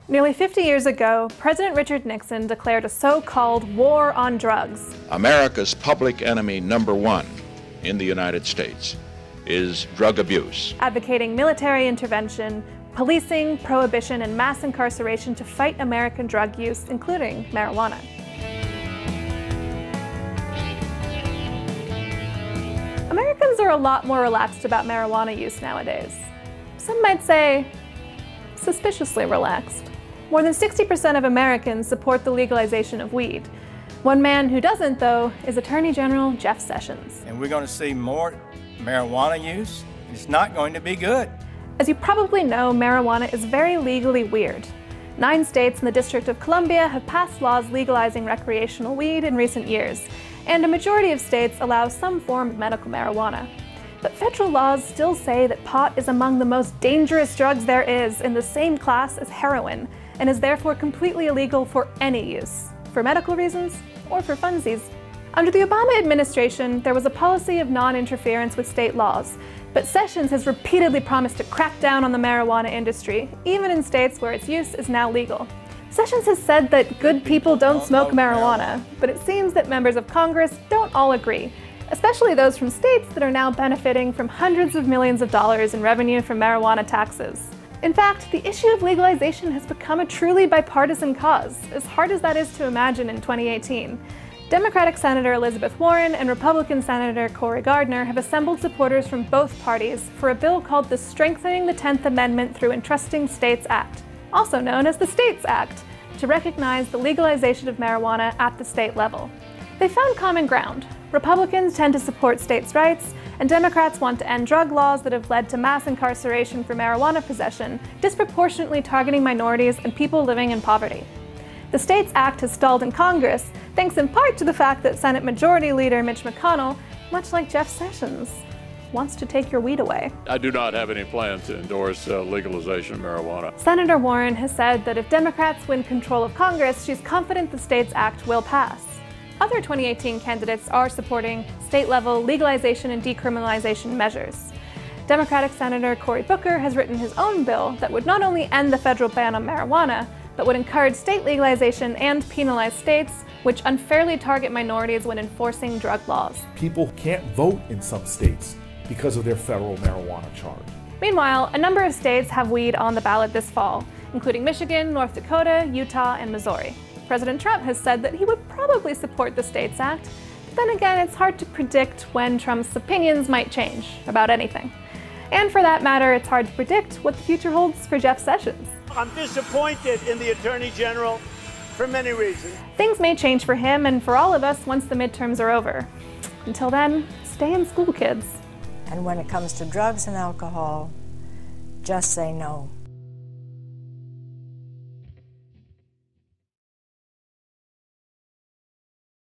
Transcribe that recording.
Nearly 50 years ago, President Richard Nixon declared a so-called war on drugs. America's public enemy number one in the United States is drug abuse. Advocating military intervention, policing, prohibition, and mass incarceration to fight American drug use, including marijuana. Americans are a lot more relaxed about marijuana use nowadays. Some might say, suspiciously relaxed. More than 60% of Americans support the legalization of weed. One man who doesn't, though, is Attorney General Jeff Sessions. And we're going to see more marijuana use. It's not going to be good. As you probably know, marijuana is very legally weird. 9 states and the District of Columbia have passed laws legalizing recreational weed in recent years, and a majority of states allow some form of medical marijuana. But federal laws still say that pot is among the most dangerous drugs there is, in the same class as heroin, and is therefore completely illegal for any use, for medical reasons or for funsies. Under the Obama administration, there was a policy of non-interference with state laws, but Sessions has repeatedly promised to crack down on the marijuana industry, even in states where its use is now legal. Sessions has said that good people don't smoke marijuana, but it seems that members of Congress don't all agree, especially those from states that are now benefiting from hundreds of millions of dollars in revenue from marijuana taxes. In fact, the issue of legalization has become a truly bipartisan cause, as hard as that is to imagine in 2018. Democratic Senator Elizabeth Warren and Republican Senator Cory Gardner have assembled supporters from both parties for a bill called the Strengthening the 10th Amendment Through Entrusting States Act, also known as the States Act, to recognize the legalization of marijuana at the state level. They found common ground. Republicans tend to support states' rights, and Democrats want to end drug laws that have led to mass incarceration for marijuana possession, disproportionately targeting minorities and people living in poverty. The States Act has stalled in Congress, thanks in part to the fact that Senate Majority Leader Mitch McConnell, much like Jeff Sessions, wants to take your weed away. I do not have any plans to endorse legalization of marijuana. Senator Warren has said that if Democrats win control of Congress, she's confident the States Act will pass. Other 2018 candidates are supporting state-level legalization and decriminalization measures. Democratic Senator Cory Booker has written his own bill that would not only end the federal ban on marijuana, but would encourage state legalization and penalize states which unfairly target minorities when enforcing drug laws. People can't vote in some states because of their federal marijuana charge. Meanwhile, a number of states have weed on the ballot this fall, including Michigan, North Dakota, Utah, and Missouri. President Trump has said that he would probably support the States Act, but then again, it's hard to predict when Trump's opinions might change about anything. And for that matter, it's hard to predict what the future holds for Jeff Sessions. I'm disappointed in the Attorney General for many reasons. Things may change for him and for all of us once the midterms are over. Until then, stay in school, kids. And when it comes to drugs and alcohol, just say no.